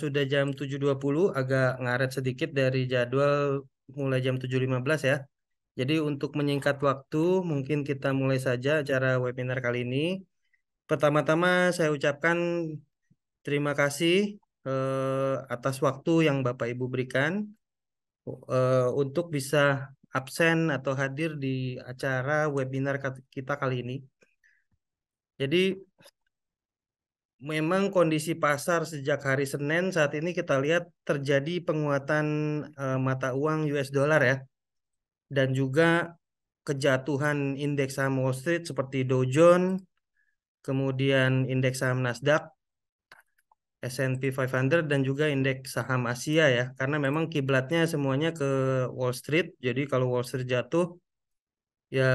sudah jam 7.20, agak ngaret sedikit dari jadwal mulai jam 7.15 ya. Jadi untuk menyingkat waktu, mungkin kita mulai saja acara webinar kali ini. Pertama-tama saya ucapkan terima kasih atas waktu yang Bapak Ibu berikan untuk bisa absen atau hadir di acara webinar kita kali ini. Jadi memang kondisi pasar sejak hari Senin saat ini kita lihat terjadi penguatan mata uang US dollar ya, dan juga kejatuhan indeks saham Wall Street seperti Dow Jones, kemudian indeks saham Nasdaq, S&P 500 dan juga indeks saham Asia ya, karena memang kiblatnya semuanya ke Wall Street. Jadi kalau Wall Street jatuh ya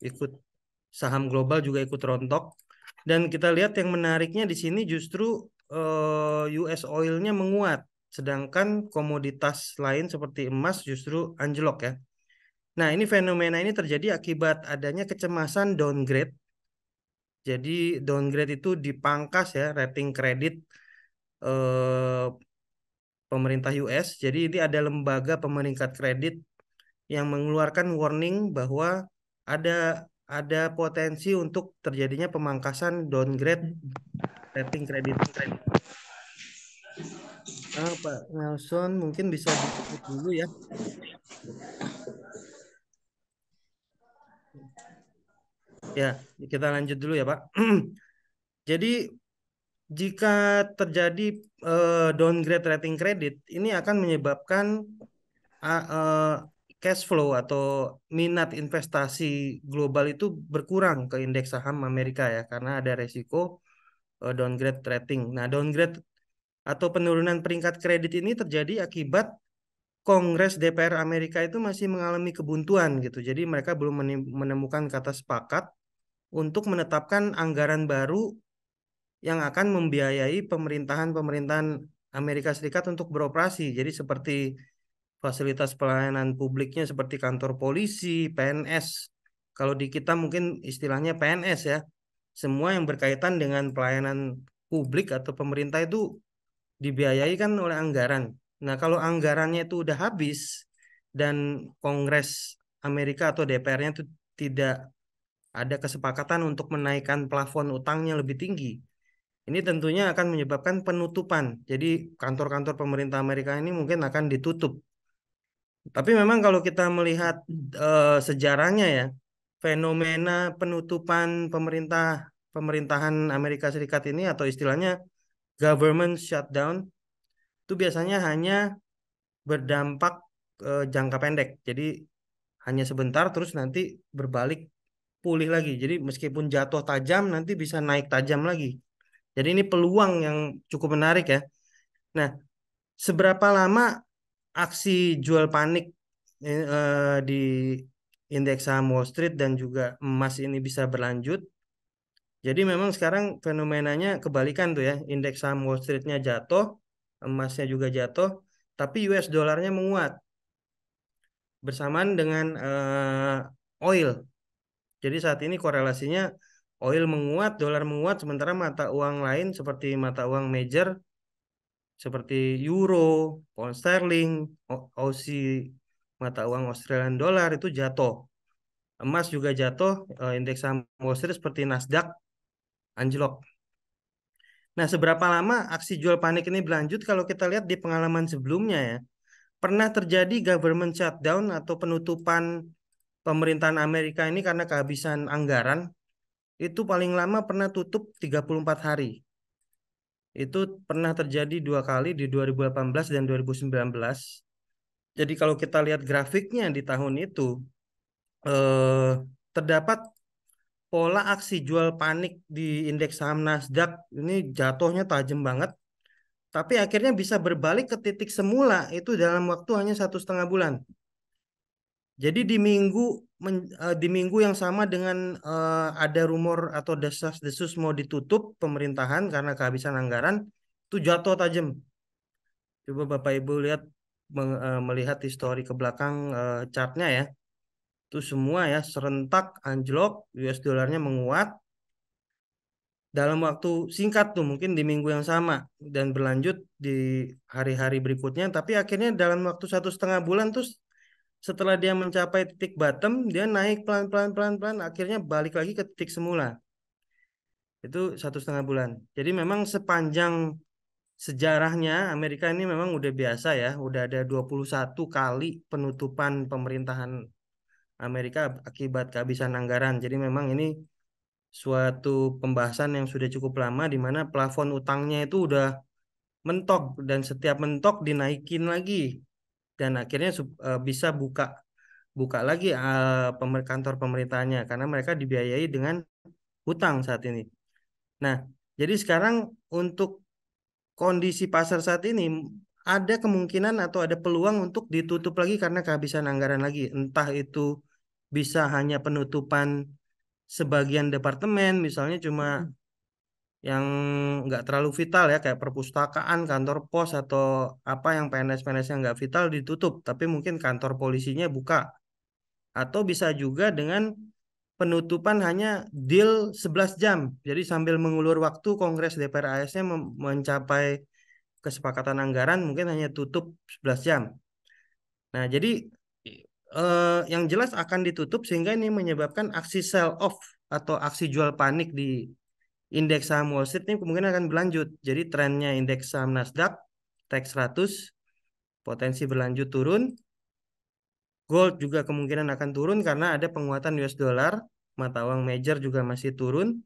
ikut saham global juga ikut rontok. Dan kita lihat yang menariknya di sini justru US oil-nya menguat, sedangkan komoditas lain seperti emas justru anjlok ya. Nah, ini fenomena ini terjadi akibat adanya kecemasan downgrade. Jadi downgrade itu dipangkas ya rating kredit eh, pemerintah US. Jadi ini ada lembaga pemeringkat kredit yang mengeluarkan warning bahwa ada ada potensi untuk terjadinya pemangkasan downgrade rating kredit. Pak Nelson mungkin bisa di dulu ya. Ya, kita lanjut dulu ya Pak. Jadi jika terjadi downgrade rating kredit, ini akan menyebabkan eh, cash flow atau minat investasi global itu berkurang ke indeks saham Amerika ya, karena ada resiko downgrade rating. Nah, downgrade atau penurunan peringkat kredit ini terjadi akibat Kongres DPR Amerika itu masih mengalami kebuntuan gitu. Jadi mereka belum menemukan kata sepakat untuk menetapkan anggaran baru yang akan membiayai pemerintahan-pemerintahan Amerika Serikat untuk beroperasi. Jadi seperti fasilitas pelayanan publiknya seperti kantor polisi, PNS. Kalau di kita mungkin istilahnya PNS ya. Semua yang berkaitan dengan pelayanan publik atau pemerintah itu dibiayai kan oleh anggaran. Nah, kalau anggarannya itu udah habis dan Kongres Amerika atau DPR-nya itu tidak ada kesepakatan untuk menaikkan plafon utangnya lebih tinggi, ini tentunya akan menyebabkan penutupan. Jadi kantor-kantor pemerintah Amerika ini mungkin akan ditutup. Tapi memang kalau kita melihat sejarahnya ya, fenomena penutupan pemerintahan Amerika Serikat ini atau istilahnya government shutdown itu biasanya hanya berdampak jangka pendek. Jadi hanya sebentar terus nanti berbalik pulih lagi. Jadi meskipun jatuh tajam nanti bisa naik tajam lagi. Jadi ini peluang yang cukup menarik ya. Nah, seberapa lama aksi jual panik di indeks saham Wall Street dan juga emas ini bisa berlanjut? Jadi memang sekarang fenomenanya kebalikan tuh ya. Indeks saham Wall Street-nya jatuh, emasnya juga jatuh, tapi US dolarnya menguat bersamaan dengan oil. Jadi saat ini korelasinya oil menguat, dolar menguat, sementara mata uang lain seperti mata uang major seperti euro, pound sterling, Aussie, mata uang Australian dollar itu jatuh. Emas juga jatuh, indeks saham Wall Street seperti Nasdaq anjlok. Nah, seberapa lama aksi jual panik ini berlanjut kalau kita lihat di pengalaman sebelumnya ya. Pernah terjadi government shutdown atau penutupan pemerintahan Amerika ini karena kehabisan anggaran, itu paling lama pernah tutup 34 hari. Itu pernah terjadi dua kali di 2018 dan 2019. Jadi kalau kita lihat grafiknya di tahun itu, eh, terdapat pola aksi jual panik di indeks saham Nasdaq ini jatuhnya tajam banget, tapi akhirnya bisa berbalik ke titik semula itu dalam waktu hanya 1,5 bulan. Jadi di minggu yang sama dengan ada rumor atau desas-desus mau ditutup pemerintahan karena kehabisan anggaran, itu jatuh tajam. Coba Bapak Ibu lihat melihat histori ke belakang chartnya ya. Itu semua ya serentak anjlok, US dollarnya menguat dalam waktu singkat tuh mungkin di minggu yang sama dan berlanjut di hari-hari berikutnya, tapi akhirnya dalam waktu 1,5 bulan tuh setelah dia mencapai titik bottom dia naik pelan-pelan pelan-pelan akhirnya balik lagi ke titik semula. Itu 1,5 bulan. Jadi memang sepanjang sejarahnya Amerika ini memang udah biasa ya, udah ada 21 kali penutupan pemerintahan Amerika akibat kehabisan anggaran. Jadi memang ini suatu pembahasan yang sudah cukup lama di mana plafon utangnya itu udah mentok dan setiap mentok dinaikin lagi dan akhirnya bisa buka buka lagi kantor pemerintahnya karena mereka dibiayai dengan hutang saat ini. Nah, jadi sekarang untuk kondisi pasar saat ini ada kemungkinan atau ada peluang untuk ditutup lagi karena kehabisan anggaran lagi. Entah itu bisa hanya penutupan sebagian departemen, misalnya cuma yang nggak terlalu vital ya kayak perpustakaan, kantor pos atau apa yang PNS-PNS yang nggak vital ditutup, tapi mungkin kantor polisinya buka. Atau bisa juga dengan penutupan hanya deal 11 jam. Jadi sambil mengulur waktu Kongres DPR AS-nya mencapai kesepakatan anggaran mungkin hanya tutup 11 jam. Nah, jadi yang jelas akan ditutup sehingga ini menyebabkan aksi sell off atau aksi jual panik di indeks saham Wall Street ini kemungkinan akan berlanjut. Jadi trennya indeks saham Nasdaq, TEX 100 potensi berlanjut turun. Gold juga kemungkinan akan turun karena ada penguatan US dollar, mata uang major juga masih turun.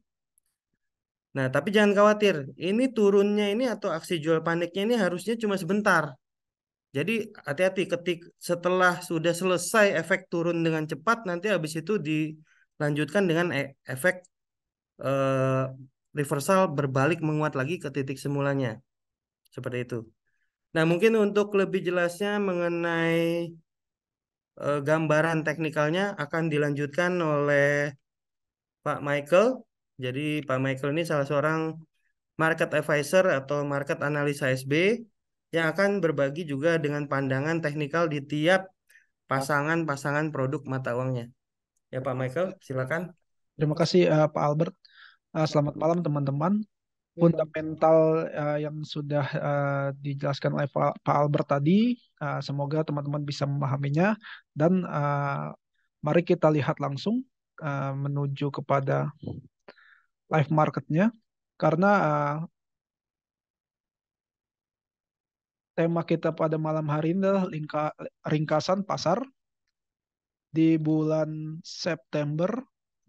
Nah, tapi jangan khawatir, ini turunnya ini atau aksi jual paniknya ini harusnya cuma sebentar. Jadi hati-hati setelah sudah selesai efek turun dengan cepat, nanti habis itu dilanjutkan dengan efek eh, reversal berbalik menguat lagi ke titik semulanya. Seperti itu. Nah, mungkin untuk lebih jelasnya mengenai gambaran teknikalnya akan dilanjutkan oleh Pak Michael. Jadi Pak Michael ini salah seorang market advisor atau market analis HSB yang akan berbagi juga dengan pandangan teknikal di tiap pasangan-pasangan produk mata uangnya. Ya Pak Michael, silakan. Terima kasih Pak Albert. Selamat malam teman-teman. Fundamental yang sudah dijelaskan oleh Pak Albert tadi, semoga teman-teman bisa memahaminya dan mari kita lihat langsung menuju kepada live marketnya karena tema kita pada malam hari ini adalah ringkasan pasar di bulan September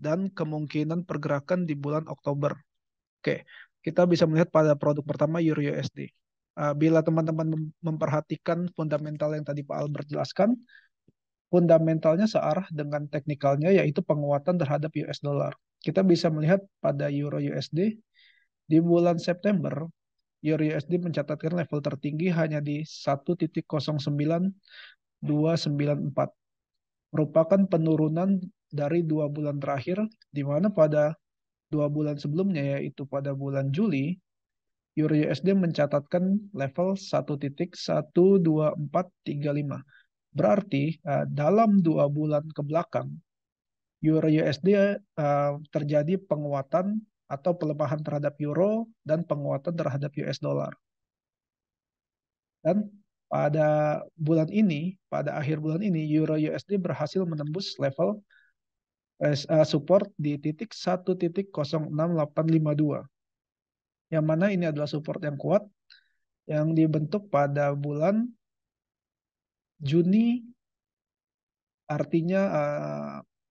dan kemungkinan pergerakan di bulan Oktober. Oke, kita bisa melihat pada produk pertama Euro USD. Bila teman-teman memperhatikan fundamental yang tadi Pak Albert jelaskan, fundamentalnya searah dengan teknikalnya yaitu penguatan terhadap US dollar. Kita bisa melihat pada Euro USD di bulan September, Euro USD mencatatkan level tertinggi hanya di 1,09294, merupakan penurunan dari 2 bulan terakhir, di mana pada 2 bulan sebelumnya yaitu pada bulan Juli, Euro USD mencatatkan level 1,12435. Berarti dalam 2 bulan ke belakang, Euro USD terjadi penguatan atau pelemahan terhadap euro dan penguatan terhadap US dollar. Dan pada akhir bulan ini, Euro USD berhasil menembus level support di titik 1,06852. Yang mana ini adalah support yang kuat yang dibentuk pada bulan Juni, artinya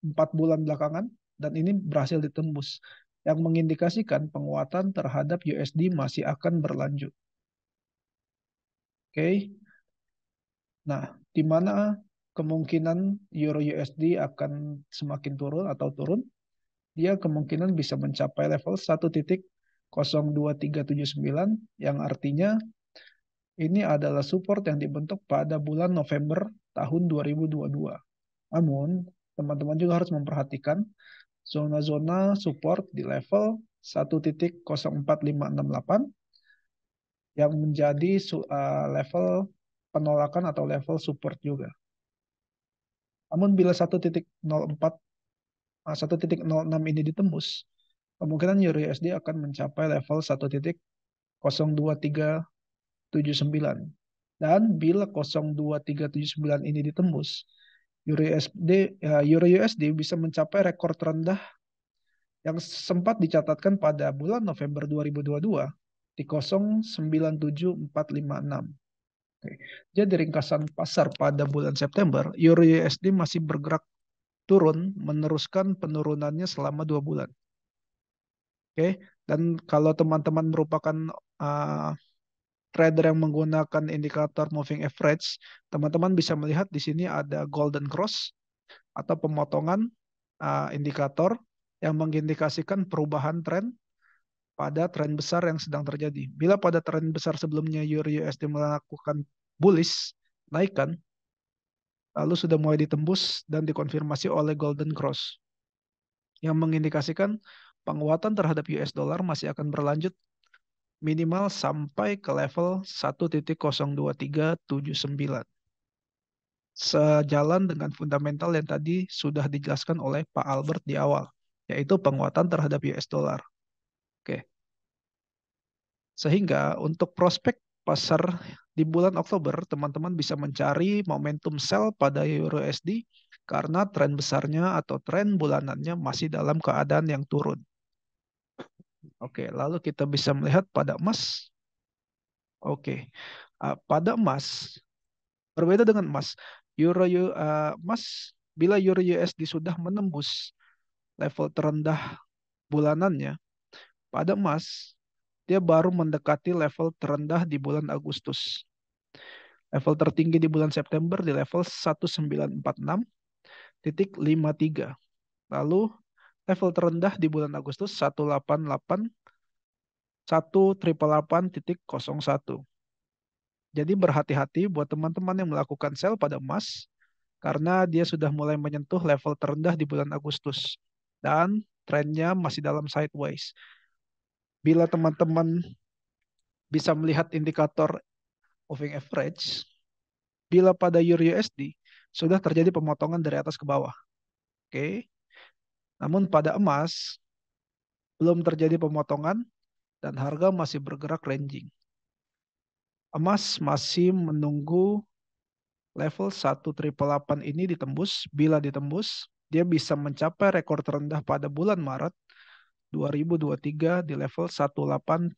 4 bulan belakangan, dan ini berhasil ditembus, yang mengindikasikan penguatan terhadap USD masih akan berlanjut. Oke, nah di mana kemungkinan Euro USD akan semakin turun atau turun? Dia kemungkinan bisa mencapai level 1,02379 yang artinya ini adalah support yang dibentuk pada bulan November tahun 2022. Namun, teman-teman juga harus memperhatikan zona-zona support di level 1,04568 yang menjadi level penolakan atau level support juga. Namun bila 1,004 1,06 ini ditembus, kemungkinan Euro USD akan mencapai level 1.02.379. Dan bila 0.2379 ini ditembus, Euro USD bisa mencapai rekor terendah yang sempat dicatatkan pada bulan November 2022 di 0.97456. Oke. Jadi ringkasan pasar pada bulan September, Euro USD masih bergerak turun, meneruskan penurunannya selama 2 bulan. Oke, dan kalau teman-teman merupakan uh, trader yang menggunakan indikator moving average, teman-teman bisa melihat di sini ada golden cross atau pemotongan indikator yang mengindikasikan perubahan tren pada tren besar yang sedang terjadi. Bila pada tren besar sebelumnya Euro USD melakukan bullish, naikkan, lalu sudah mulai ditembus dan dikonfirmasi oleh golden cross yang mengindikasikan penguatan terhadap US dollar masih akan berlanjut minimal sampai ke level 1.02379. Sejalan dengan fundamental yang tadi sudah dijelaskan oleh Pak Albert di awal, yaitu penguatan terhadap US dollar. Oke. Sehingga untuk prospek pasar di bulan Oktober, teman-teman bisa mencari momentum sell pada Euro USD karena tren besarnya atau tren bulanannya masih dalam keadaan yang turun. Oke, lalu kita bisa melihat pada emas. Oke, pada emas berbeda dengan emas. Emas bila Euro USD sudah menembus level terendah bulanannya, pada emas dia baru mendekati level terendah di bulan Agustus. Level tertinggi di bulan September di level 1946.53. Lalu level terendah di bulan Agustus 188.1.888.01. Jadi berhati-hati buat teman-teman yang melakukan sell pada emas karena dia sudah mulai menyentuh level terendah di bulan Agustus dan trennya masih dalam sideways. Bila teman-teman bisa melihat indikator moving average, bila pada Euro USD sudah terjadi pemotongan dari atas ke bawah. Oke. Namun pada emas belum terjadi pemotongan dan harga masih bergerak ranging. Emas masih menunggu level 1.888 ini ditembus. Bila ditembus, dia bisa mencapai rekor terendah pada bulan Maret 2023 di level 1813.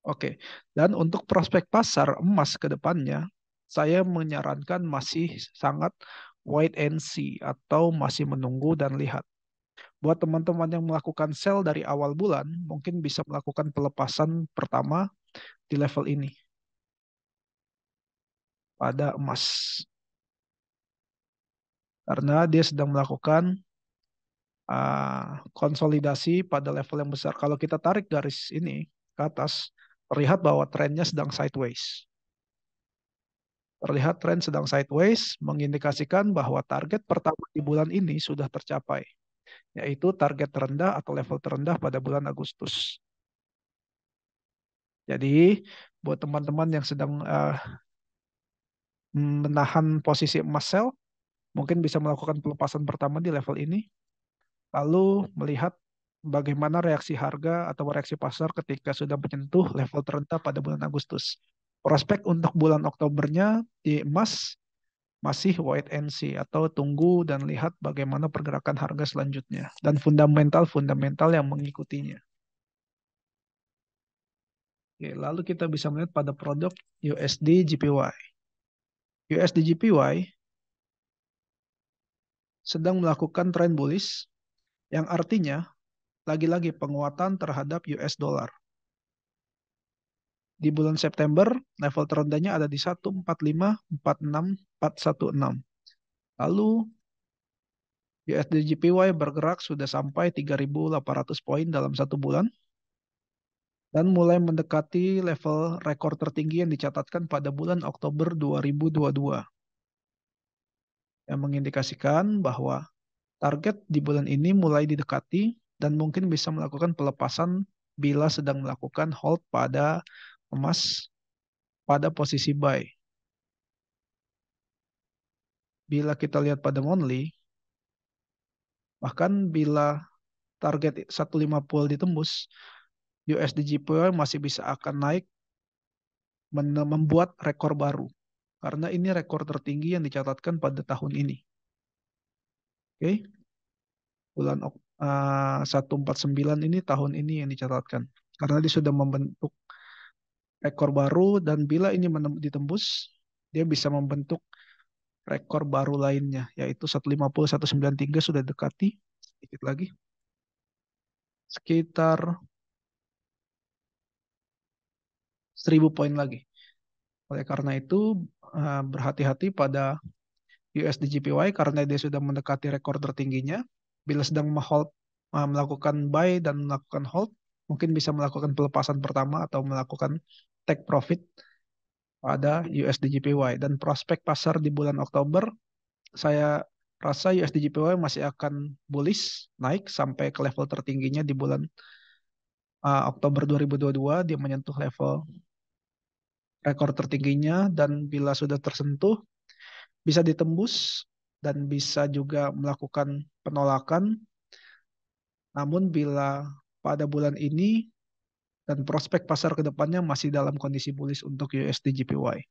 Oke, dan untuk prospek pasar emas ke depannya, saya menyarankan masih sangat wait and see atau masih menunggu dan lihat. Buat teman-teman yang melakukan sell dari awal bulan, mungkin bisa melakukan pelepasan pertama di level ini pada emas. Karena dia sedang melakukan konsolidasi pada level yang besar. Kalau kita tarik garis ini ke atas, terlihat bahwa trennya sedang sideways. Terlihat tren sedang sideways, mengindikasikan bahwa target pertama di bulan ini sudah tercapai, yaitu target terendah atau level terendah pada bulan Agustus. Jadi, buat teman-teman yang sedang menahan posisi emas sell, mungkin bisa melakukan pelepasan pertama di level ini, lalu melihat bagaimana reaksi harga atau reaksi pasar ketika sudah menyentuh level terendah pada bulan Agustus. Prospek untuk bulan Oktobernya di emas masih wait and see atau tunggu dan lihat bagaimana pergerakan harga selanjutnya dan fundamental-fundamental yang mengikutinya. Oke, lalu kita bisa melihat pada produk USD JPY. USD JPY sedang melakukan tren bullish yang artinya lagi-lagi penguatan terhadap US dollar. Di bulan September, level terendahnya ada di 145.46416. Lalu USD JPY bergerak sudah sampai 3.800 poin dalam 1 bulan dan mulai mendekati level rekor tertinggi yang dicatatkan pada bulan Oktober 2022 yang mengindikasikan bahwa target di bulan ini mulai didekati dan mungkin bisa melakukan pelepasan bila sedang melakukan hold pada emas pada posisi buy. Bila kita lihat pada monthly, bahkan bila target 150 ditembus, USD JPY masih bisa akan naik membuat rekor baru. Karena ini rekor tertinggi yang dicatatkan pada tahun ini. Oke, bulan 149 ini tahun ini yang dicatatkan. Karena dia sudah membentuk rekor baru dan bila ini ditembus, dia bisa membentuk rekor baru lainnya, yaitu 150, 193 sudah dekati sedikit lagi. Sekitar 1000 poin lagi. Oleh karena itu, berhati-hati pada USD JPY karena dia sudah mendekati rekor tertingginya. Bila sedang melakukan buy dan melakukan hold, mungkin bisa melakukan pelepasan pertama atau melakukan take profit pada USD JPY. Dan prospek pasar di bulan Oktober, saya rasa USD JPY masih akan bullish, naik sampai ke level tertingginya di bulan Oktober 2022. Dia menyentuh level rekor tertingginya dan bila sudah tersentuh, bisa ditembus dan bisa juga melakukan penolakan. Namun bila pada bulan ini dan prospek pasar ke depannya masih dalam kondisi bullish untuk USD JPY.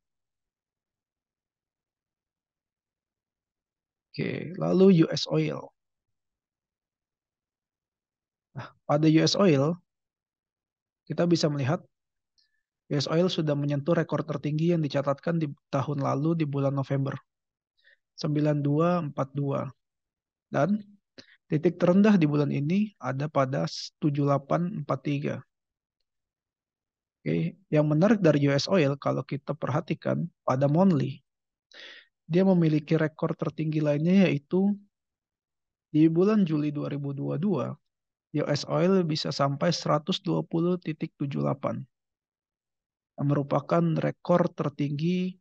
Oke, lalu US Oil. Nah, pada US Oil kita bisa melihat US Oil sudah menyentuh rekor tertinggi yang dicatatkan di tahun lalu di bulan November, 9242. Dan titik terendah di bulan ini ada pada 7843. Oke, yang menarik dari US Oil kalau kita perhatikan pada monthly, dia memiliki rekor tertinggi lainnya yaitu di bulan Juli 2022, US Oil bisa sampai 120,78 yang merupakan rekor tertinggi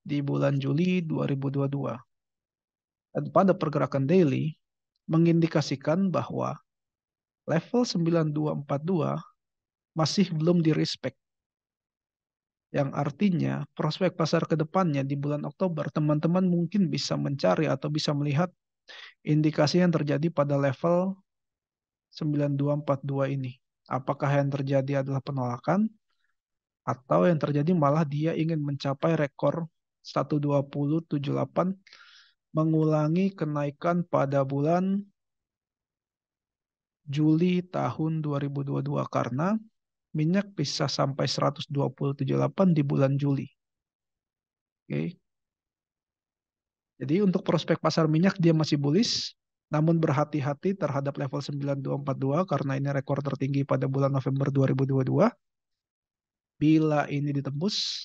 di bulan Juli 2022. Dan pada pergerakan daily mengindikasikan bahwa level 9242 masih belum di-respect, yang artinya prospek pasar ke depannya di bulan Oktober teman-teman mungkin bisa mencari atau bisa melihat indikasi yang terjadi pada level 9242 ini. Apakah yang terjadi adalah penolakan atau yang terjadi malah dia ingin mencapai rekor 12078 mengulangi kenaikan pada bulan Juli tahun 2022 karena minyak bisa sampai 12078 di bulan Juli. Oke. Jadi untuk prospek pasar minyak dia masih bullish, namun berhati-hati terhadap level 9242 karena ini rekor tertinggi pada bulan November 2022. Bila ini ditembus,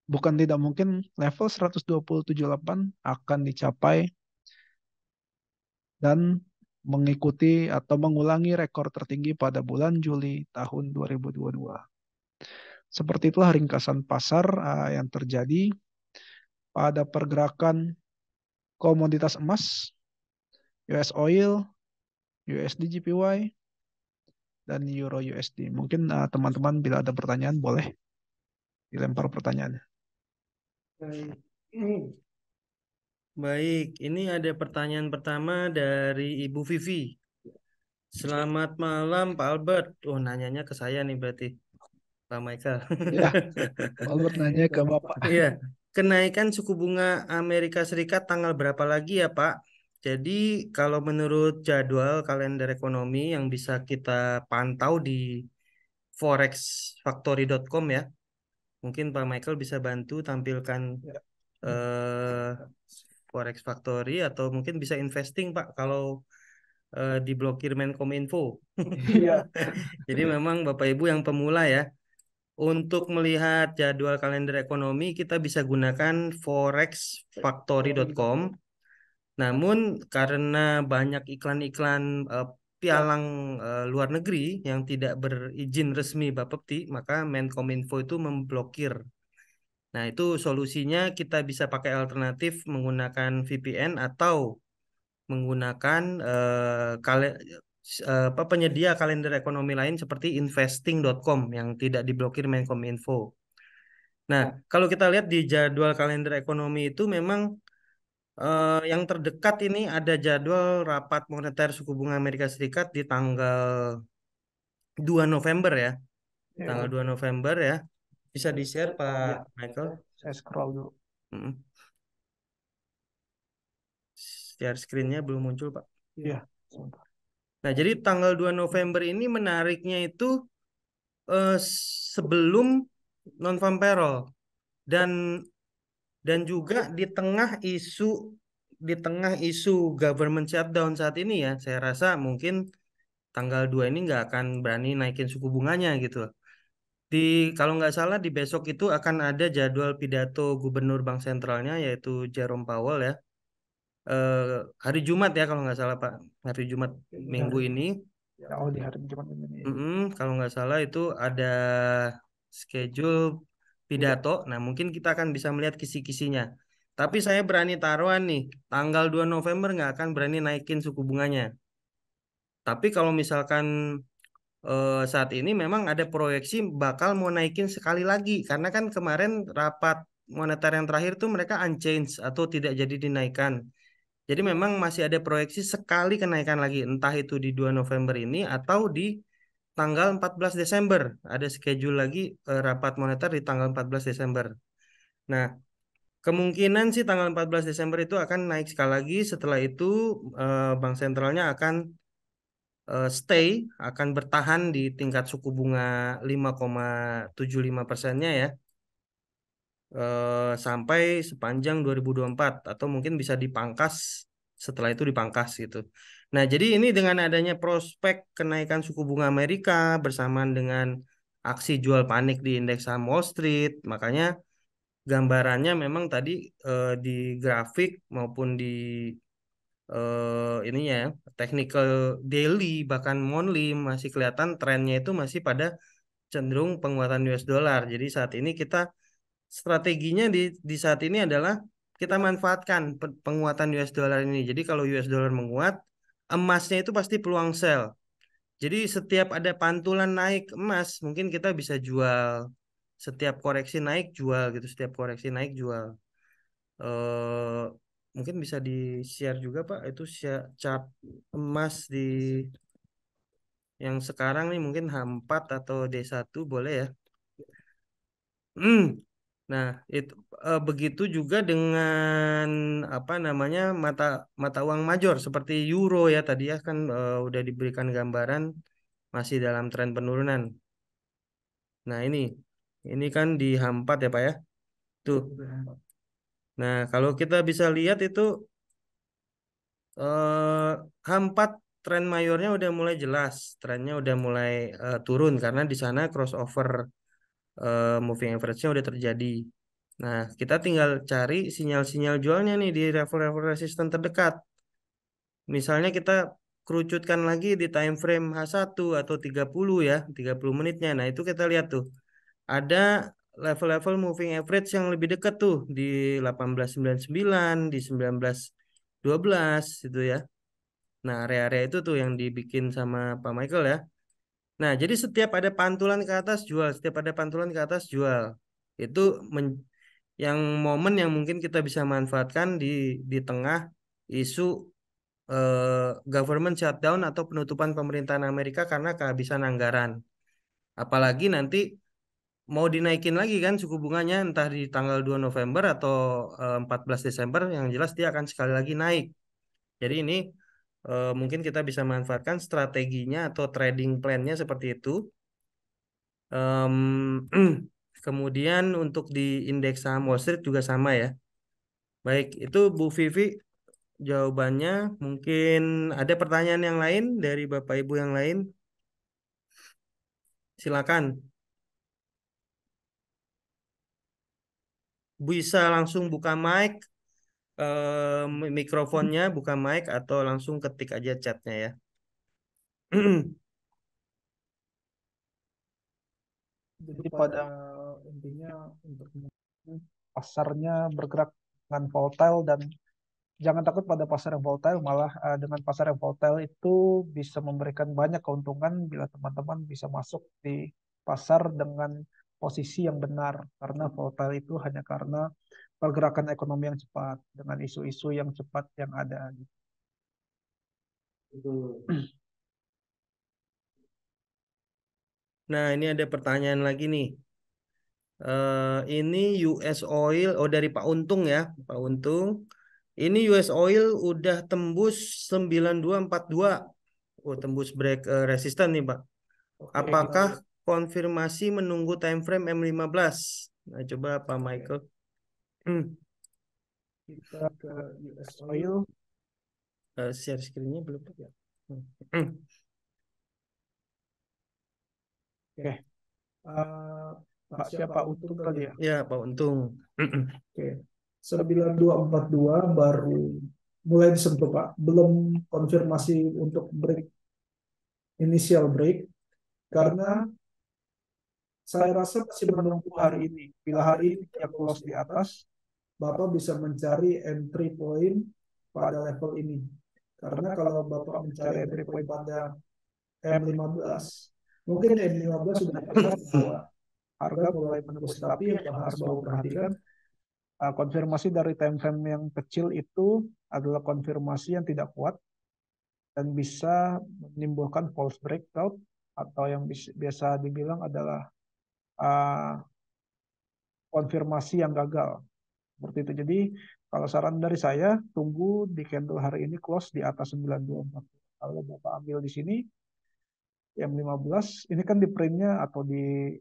bukan tidak mungkin level 12078 akan dicapai dan mengikuti atau mengulangi rekor tertinggi pada bulan Juli tahun 2022. Seperti itulah ringkasan pasar yang terjadi pada pergerakan komoditas emas, US Oil, USD JPY, dan Euro USD. Mungkin teman-teman bila ada pertanyaan boleh dilempar pertanyaannya. Baik. Baik, ini ada pertanyaan pertama dari Ibu Vivi. Selamat malam Pak Albert. Oh, nanyanya ke saya nih berarti, Pak Michael. Ya, Albert nanya ke Bapak. Iya, kenaikan suku bunga Amerika Serikat tanggal berapa lagi ya Pak? Jadi kalau menurut jadwal kalender ekonomi yang bisa kita pantau di forexfactory.com ya, mungkin Pak Michael bisa bantu tampilkan Ya. eh, Forex Factory atau mungkin bisa investing Pak kalau diblokir Menkominfo. Iya. Jadi memang Bapak Ibu yang pemula ya, untuk melihat jadwal kalender ekonomi kita bisa gunakan forexfactory.com. Namun karena banyak iklan-iklan pialang luar negeri yang tidak berizin resmi Bapepti, maka Menkominfo itu memblokir. Nah, itu solusinya kita bisa pakai alternatif menggunakan VPN atau menggunakan penyedia kalender ekonomi lain seperti investing.com yang tidak diblokir Menkominfo. Nah, kalau kita lihat di jadwal kalender ekonomi itu memang Yang terdekat ini ada jadwal rapat moneter suku bunga Amerika Serikat di tanggal 2 November ya. Ya, Tanggal 2 November ya. Bisa di-share Pak ya, Michael. saya scroll dulu. Mm. Share screen-nya belum muncul, Pak. Ya, sebentar. Nah, jadi tanggal 2 November ini menariknya itu eh, sebelum non-farm payroll dan juga di tengah isu government shutdown saat ini ya, saya rasa mungkin tanggal 2 ini nggak akan berani naikin suku bunganya gitu. Di Kalau nggak salah di besok itu akan ada jadwal pidato Gubernur Bank Sentralnya yaitu Jerome Powell ya. Eh, Hari Jumat ya kalau nggak salah Pak. Hari Jumat Ya, minggu ini. ya, oh di hari Jumat ini. Kalau nggak salah itu ada schedule pidato. Nah, mungkin kita akan bisa melihat kisi-kisinya. Tapi saya berani taruhan nih, tanggal 2 November nggak akan berani naikin suku bunganya. Tapi kalau misalkan saat ini memang ada proyeksi bakal mau naikin sekali lagi. Karena kan kemarin rapat moneter yang terakhir tuh mereka unchanged atau tidak jadi dinaikkan. Jadi memang masih ada proyeksi sekali kenaikan lagi. Entah itu di 2 November ini atau di tanggal 14 Desember. Ada schedule lagi rapat moneter di tanggal 14 Desember. Nah, kemungkinan sih tanggal 14 Desember itu akan naik sekali lagi. Setelah itu bank sentralnya akan stay, akan bertahan di tingkat suku bunga 5,75%-nya ya. Sampai sepanjang 2024 atau mungkin bisa dipangkas setelah itu dipangkas gitu. Nah, jadi ini dengan adanya prospek kenaikan suku bunga Amerika bersamaan dengan aksi jual panik di indeks saham Wall Street, makanya gambarannya memang tadi di grafik maupun di ininya ya, technical daily bahkan monthly masih kelihatan trennya itu masih pada cenderung penguatan US dollar. Jadi saat ini kita strateginya di saat ini adalah kita manfaatkan penguatan US dollar ini. Jadi kalau US dollar menguat, emasnya itu pasti peluang sell. Jadi setiap ada pantulan naik emas, mungkin kita bisa jual. Setiap koreksi naik jual gitu. Setiap koreksi naik jual. eh Mungkin bisa di-share juga Pak, itu chart emas di yang sekarang nih mungkin H4 atau D1 boleh ya. Hmm. Nah, itu begitu juga dengan apa namanya mata mata uang major seperti euro ya tadi ya kan udah diberikan gambaran masih dalam tren penurunan. Nah, ini kan di H4 ya Pak ya. Tuh. Nah, kalau kita bisa lihat itu H4 tren mayornya udah mulai jelas, trennya udah mulai turun karena di sana crossover moving average-nya udah terjadi. Nah, kita tinggal cari sinyal-sinyal jualnya nih di level-level resisten terdekat. Misalnya kita kerucutkan lagi di time frame H1 atau 30 ya, 30 menitnya. Nah, itu kita lihat tuh. Ada level-level moving average yang lebih dekat tuh di 1899, di 1912 itu ya. Nah, area-area itu tuh yang dibikin sama Pak Michael ya. Nah, jadi setiap ada pantulan ke atas jual, setiap ada pantulan ke atas jual. Itu yang momen yang mungkin kita bisa manfaatkan di tengah isu government shutdown atau penutupan pemerintahan Amerika karena kehabisan anggaran. Apalagi nanti mau dinaikin lagi kan suku bunganya entah di tanggal 2 November atau 14 Desember yang jelas dia akan sekali lagi naik. Jadi ini mungkin kita bisa manfaatkan strateginya atau trading plan-nya seperti itu. Em, Kemudian untuk di indeks saham Wall Street juga sama ya. Baik, itu Bu Vivi jawabannya. Mungkin ada pertanyaan yang lain dari Bapak Ibu yang lain. Silakan. Bisa langsung buka mic, mikrofonnya, buka mic atau langsung ketik aja chatnya ya. Jadi pada intinya untuk pasarnya bergerak dengan volatile dan jangan takut pada pasar yang volatile, malah dengan pasar yang volatile itu bisa memberikan banyak keuntungan bila teman-teman bisa masuk di pasar dengan posisi yang benar. Karena volatile itu hanya karena pergerakan ekonomi yang cepat dengan isu-isu yang cepat yang ada. Nah, ini ada pertanyaan lagi nih. Ini US Oil, oh dari Pak Untung ya, Pak Untung. Ini US Oil udah tembus 9242. Oh, tembus break resisten nih, Pak. Oke, Apakah konfirmasi menunggu time frame M15? Nah, coba Pak Michael. kita ke US Oil. Share screen-nya belum ya? Oke, Pak siapa Untung kali ya? Ya, Pak Untung. Oke, 9242 baru mulai disentuh Pak, belum konfirmasi untuk break initial break karena saya rasa masih menunggu hari ini. Bila hari ini dia close di atas, Bapak bisa mencari entry point pada level ini. Karena kalau Bapak mencari entry point pada M15, mungkin M15 sudah terlihat bahwa harga mulai menembus, tapi yang harus Bapak perhatikan, konfirmasi dari time frame yang kecil itu adalah konfirmasi yang tidak kuat dan bisa menimbulkan false breakout atau yang biasa dibilang adalah uh, konfirmasi yang gagal. Seperti itu. Jadi kalau saran dari saya, tunggu di candle hari ini close di atas 924. Kalau Bapak ambil di sini, yang 15, ini kan di printnya atau di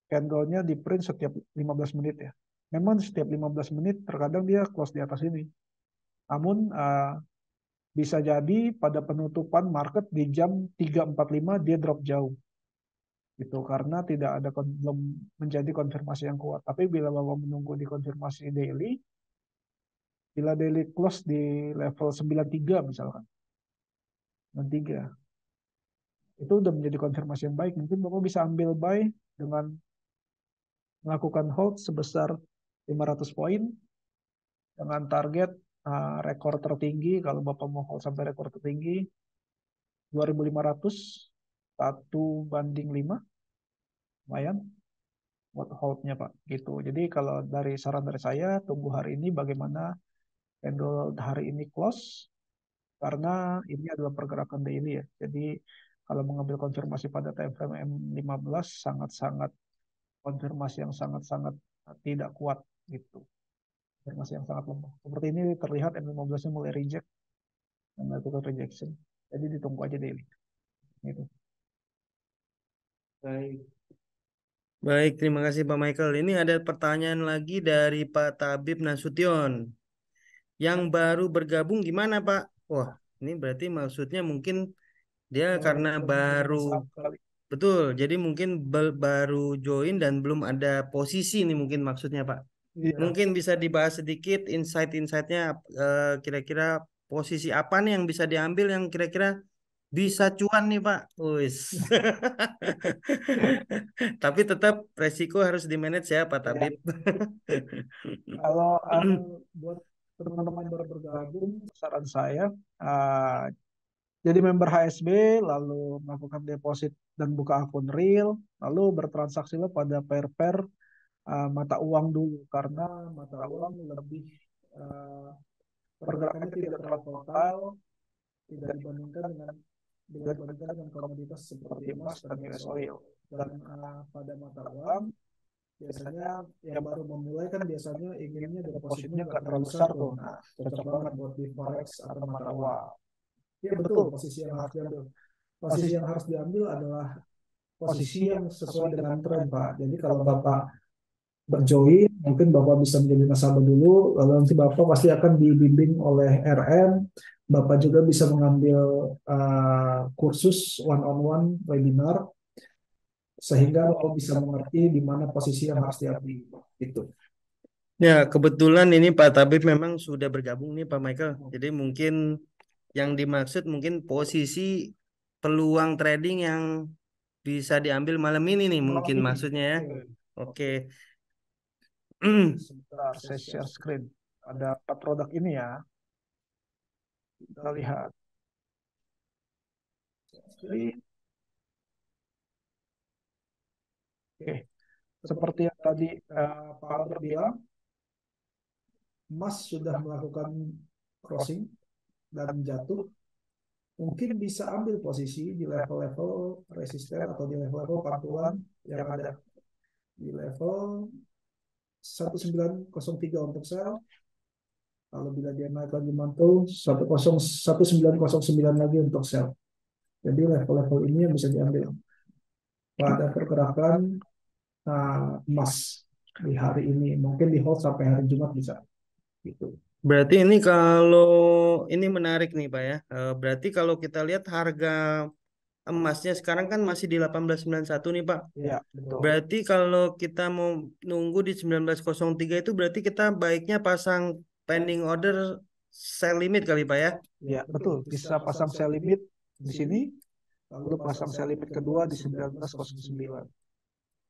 candlenya di print setiap 15 menit ya. Memang setiap 15 menit terkadang dia close di atas ini. Namun bisa jadi pada penutupan market di jam 3.45 dia drop jauh. Gitu, karena tidak ada belum menjadi konfirmasi yang kuat. Tapi bila Bapak menunggu di konfirmasi daily, bila daily close di level 93 misalkan, 93, itu udah menjadi konfirmasi yang baik. Mungkin Bapak bisa ambil buy dengan melakukan hold sebesar 500 poin dengan target rekor tertinggi. Kalau Bapak mau hold sampai rekor tertinggi 2.500, 1/5, lumayan buat holdnya Pak. Gitu. Jadi kalau dari saran dari saya, tunggu hari ini bagaimana candle hari ini close, karena ini adalah pergerakan daily ya. Jadi kalau mengambil konfirmasi pada time frame M15 sangat-sangat konfirmasi yang sangat-sangat tidak kuat gitu. Konfirmasi yang sangat lemah. Seperti ini terlihat M15-nya mulai reject dan melakukan rejection. Jadi ditunggu aja daily. Gitu. Baik. Baik, terima kasih Pak Michael. Ini ada pertanyaan lagi dari Pak Tabib Nasution. Yang baru bergabung gimana Pak? Wah, ini berarti maksudnya mungkin dia karena baru, betul. Jadi mungkin baru join dan belum ada posisi nih mungkin maksudnya Pak. Iya. Mungkin bisa dibahas sedikit insight-insightnya, kira-kira posisi apa nih yang bisa diambil yang kira-kira bisa cuan nih Pak. Wis. Tapi tetap resiko harus di-manage ya Pak Ya. Tabib. Kalau buat teman-teman baru bergabung, saran saya jadi member HSB, lalu melakukan deposit dan buka akun real, lalu bertransaksilah pada pair-pair mata uang dulu, karena mata uang lebih uh, pergerakannya tidak terlalu volatile, tidak dibandingkan dengan komoditas seperti emas dan US oil. Dan pada mata uang biasanya yang baru memulai kan biasanya inginnya depositnya nggak terlalu besar tuh. Nah, cocok banget buat di forex atau mata uang. Iya betul, posisi yang harus diambil. Posisi yang harus diambil adalah posisi yang sesuai dengan tren, Pak. Jadi kalau Bapak berjoin, mungkin Bapak bisa menjadi nasabah dulu, lalu nanti Bapak pasti akan dibimbing oleh RM. Bapak juga bisa mengambil kursus one-on-one webinar, sehingga Bapak bisa mengerti di mana posisi yang harus diambil. Itu. Ya, kebetulan ini Pak Tabib memang sudah bergabung nih Pak Michael. Jadi mungkin yang dimaksud mungkin posisi peluang trading yang bisa diambil malam ini nih mungkin maksudnya ya. Oke. Sebentar, saya share screen. Ada 4 produk ini ya. Kita lihat. Jadi, oke. Seperti yang tadi Pak Albert bilang, emas sudah melakukan crossing dan jatuh, mungkin bisa ambil posisi di level-level resisten atau di level-level pantulan yang ada di level 1903 untuk sell. Kalau bila dia naik lagi mantul 1909 lagi untuk sell. Jadi level-level ini yang bisa diambil pada pergerakan emas di hari ini. Mungkin di hold sampai hari Jumat bisa. Gitu. Berarti ini kalau ini menarik nih Pak ya. Berarti kalau kita lihat harga emasnya sekarang kan masih di 1891 nih Pak. Ya, betul. Berarti kalau kita mau nunggu di 1903 itu berarti kita baiknya pasang pending order sell limit kali Pak ya. Ya, betul. Bisa pasang sell limit di sini, lalu pasang sell limit kedua di 1909.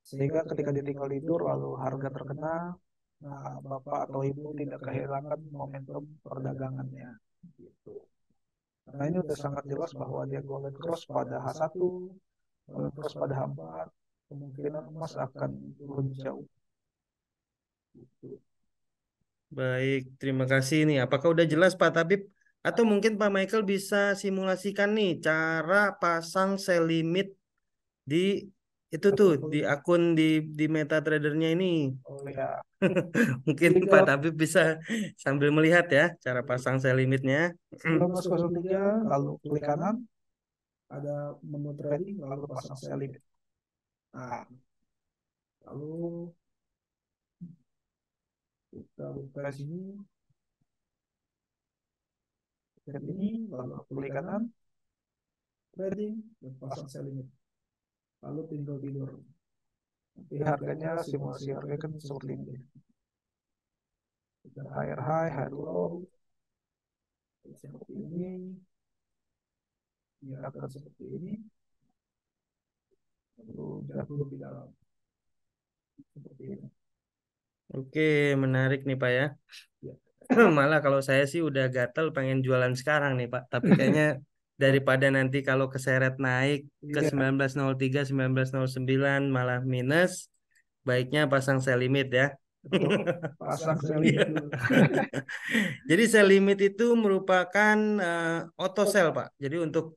Sehingga ketika dia tinggal tidur lalu harga terkena, nah Bapak atau Ibu tidak kehilangan momentum perdagangannya. Gitu. Nah ini udah sangat jelas bahwa dia golden cross pada H1, golden cross pada H4, kemungkinan emas akan turun jauh. Baik, terima kasih nih. Apakah udah jelas Pak Tabib? Atau mungkin Pak Michael bisa simulasikan nih cara pasang sell limit di itu tuh di akun di MetaTrader-nya ini. Oh ya, Mungkin Pak Tabib bisa sambil melihat ya cara pasang sell limitnya. 1903, lalu klik kanan, Ada menu trading lalu pasang sell limit. Nah, lalu kita buka di sini ini lalu klik kanan trading dan pasang sell limit. Lalu tinggal tidur. Nanti harganya simulasi harganya kan seperti ini. Higher high, higher low, seperti ini. Ini akan seperti ini. Lalu jatuh lebih dalam. Seperti ini. Oke, menarik nih Pak ya. Ya. Malah kalau saya sih udah gatel pengen jualan sekarang nih Pak. Tapi kayaknya daripada nanti kalau keseret naik ke Iya. 1903, 1909 malah minus, baiknya pasang sell limit ya. Betul. Pasang sell Iya. limit dulu. Jadi sell limit itu merupakan auto sell Pak. Jadi untuk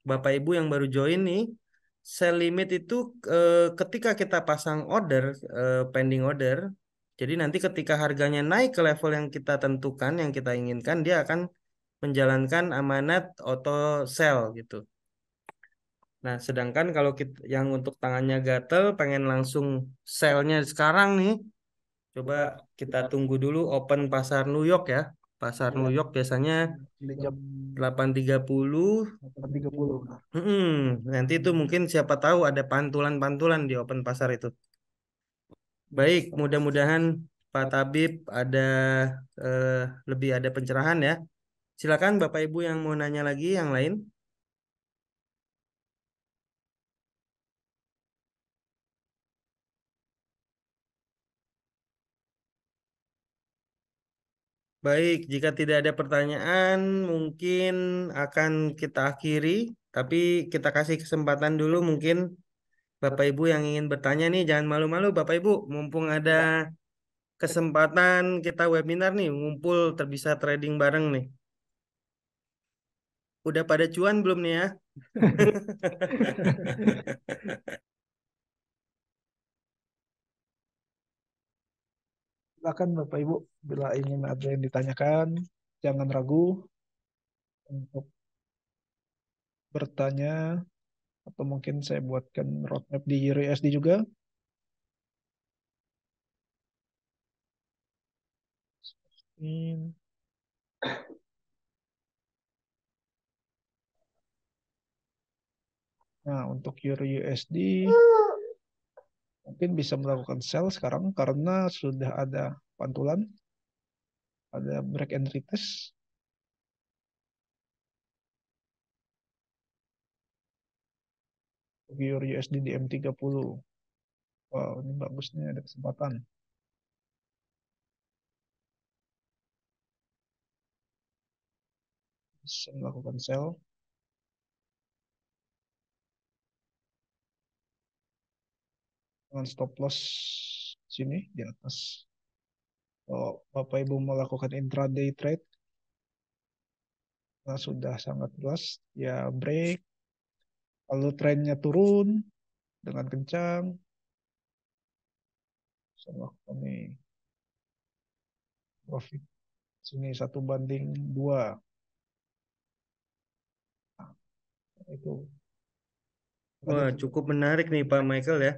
Bapak Ibu yang baru join nih, sell limit itu ketika kita pasang order, pending order, jadi nanti ketika harganya naik ke level yang kita tentukan, yang kita inginkan, dia akan menjalankan amanat auto sell gitu. Nah, sedangkan kalau kita, yang untuk tangannya gatel, pengen langsung sell-nya sekarang nih, coba kita tunggu dulu open pasar New York ya. Pasar New York biasanya Di jam 8.30. 30. Nanti itu mungkin siapa tahu ada pantulan-pantulan di open pasar itu. Baik, mudah-mudahan Pak Tabib ada eh, lebih ada pencerahan ya. Silakan Bapak Ibu yang mau nanya lagi yang lain. Baik, jika tidak ada pertanyaan, mungkin akan kita akhiri. Tapi kita kasih kesempatan dulu mungkin Bapak Ibu yang ingin bertanya nih, jangan malu-malu Bapak Ibu. Mumpung ada kesempatan kita webinar nih, ngumpul terbisa trading bareng nih. Udah pada cuan belum nih ya? Silakan Bapak Ibu, bila ingin ada yang ditanyakan, jangan ragu untuk bertanya, atau mungkin saya buatkan roadmap di USD juga. Nah, untuk Euro USD mungkin bisa melakukan sell sekarang karena sudah ada pantulan, ada break and retest. Euro USD di M30. Wow, ini bagus nih, ada kesempatan. Bisa melakukan sell dengan stop loss sini di atas. Kalau Bapak Ibu melakukan intraday trade, nah sudah sangat jelas ya break, lalu trennya turun dengan kencang, sama ini profit sini 1/2. Nah, itu tadi Wah, cukup menarik nih Pak Michael ya.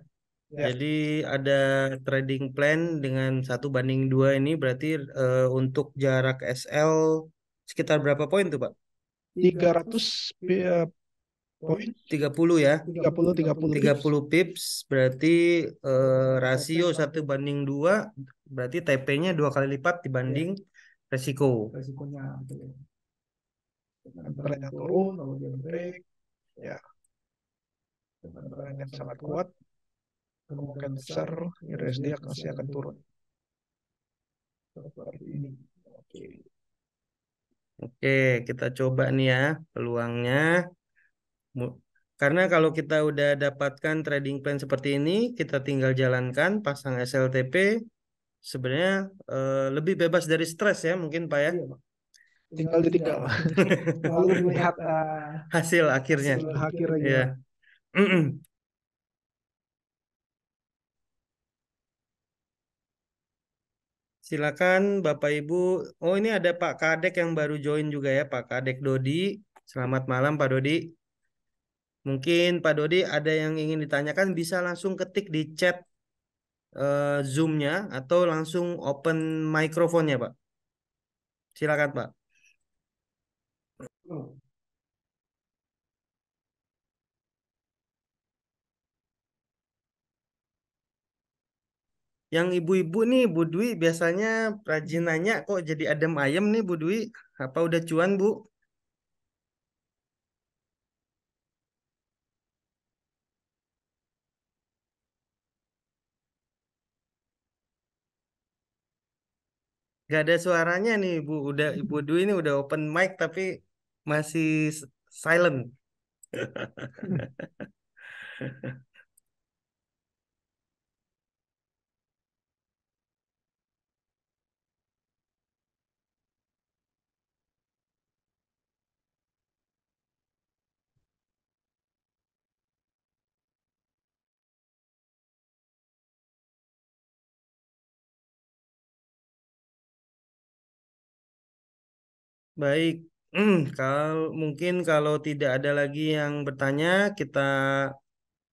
ya Jadi ada trading plan dengan 1/2 ini berarti untuk jarak SL sekitar berapa poin tuh Pak? 300 300 poin, poin, 30 ya. 30 30 pips. 30 pips berarti rasio 1/2 berarti TP-nya 2 kali lipat ya, dibanding resiko. resikonya betul ya. Dengan tren yang Trennya turun turun, lalu dia break break, ya dengan tren tren yang yang sangat sangat kuat, kuat, kemungkinan kemungkinan besar besar USD USD masih masih akan akan turun turun seperti seperti ini. ini. Oke. Oke, kita coba nih ya peluangnya. Mu- Karena kalau kita udah dapatkan trading plan seperti ini, kita tinggal jalankan, pasang SLTP, sebenarnya lebih bebas dari stres ya mungkin Pak ya. Iya, Pak. Tinggal Tinggal ditinggal. lalu melihat Hasil akhirnya. hasil Akhirnya Ya. gimana? Silakan Bapak Ibu. Oh ini ada Pak Kadek yang baru join juga ya, Pak Kadek Dodi. Selamat malam Pak Dodi. Mungkin Pak Dodi ada yang ingin ditanyakan bisa langsung ketik di chat Zoom-nya atau langsung open microphone-nya Pak. Silakan Pak. Yang ibu-ibu nih Bu Dwi biasanya rajin nanya kok jadi adem ayem nih Bu Dwi. Apa udah cuan Bu? Gak ada suaranya nih Bu. Udah Ibu Dwi ini udah open mic tapi masih silent. Baik, kalau mungkin kalau tidak ada lagi yang bertanya, kita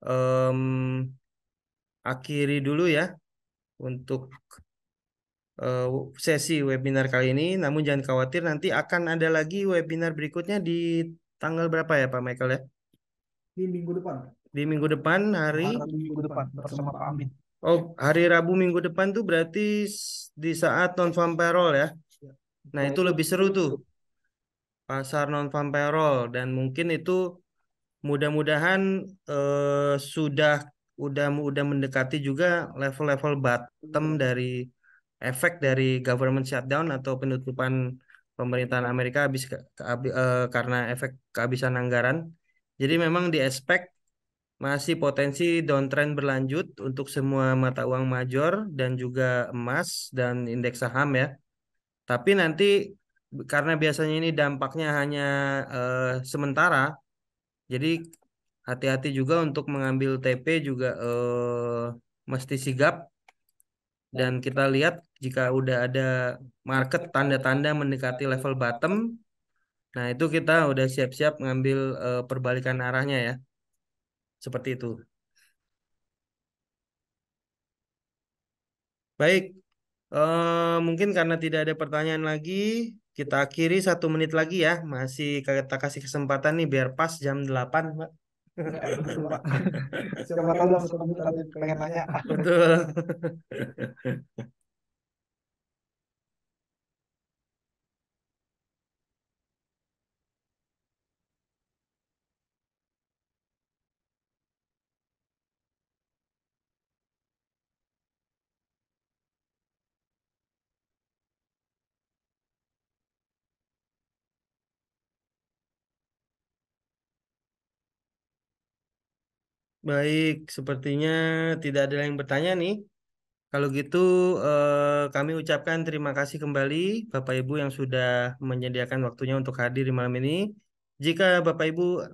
em, akhiri dulu ya untuk eh, sesi webinar kali ini. Namun jangan khawatir, nanti akan ada lagi webinar berikutnya di tanggal berapa ya Pak Michael ya? di minggu depan, Di minggu depan hari, Rabu minggu Minggu depan depan bersama bersama Pak Pak Amin. Amin. oh hari Rabu minggu depan tuh berarti di saat non farm payroll ya. Ya, Nah Nah itu itu lebih seru tuh pasar non farm payroll dan mungkin itu mudah-mudahan sudah udah mendekati juga level-level bottom dari efek dari government shutdown atau penutupan pemerintahan Amerika karena efek kehabisan anggaran. Jadi memang di expect masih potensi downtrend berlanjut untuk semua mata uang major dan juga emas dan indeks saham ya. Tapi nanti karena biasanya ini dampaknya hanya sementara, jadi hati-hati juga untuk mengambil TP juga mesti sigap dan kita lihat jika udah ada market tanda-tanda mendekati level bottom, nah itu kita udah siap-siap ngambil perbalikan arahnya ya, seperti itu. Baik, mungkin karena tidak ada pertanyaan lagi, kita akhiri 1 menit lagi ya, masih kita kasih kesempatan nih biar pas jam 8, Pak. ya betul Pak. siapa Siapa tahu tahu dalam dalam 1 menit 1 menit ada ada yang yang pengen pengen nanya. nanya. Betul. Baik, sepertinya tidak ada yang bertanya nih. Kalau gitu kami ucapkan terima kasih kembali Bapak Ibu yang sudah menyediakan waktunya untuk hadir di malam ini. Jika Bapak Ibu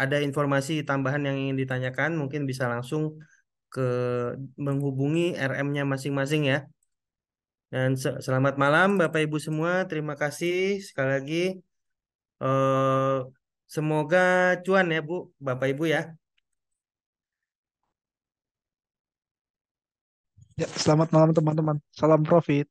ada informasi tambahan yang ingin ditanyakan, mungkin bisa langsung ke menghubungi RM-nya masing-masing ya. Dan selamat malam Bapak Ibu semua. Terima kasih sekali lagi. Eh, Semoga cuan ya Bu, Bapak Ibu ya. Ya, selamat malam teman-teman. Salam profit.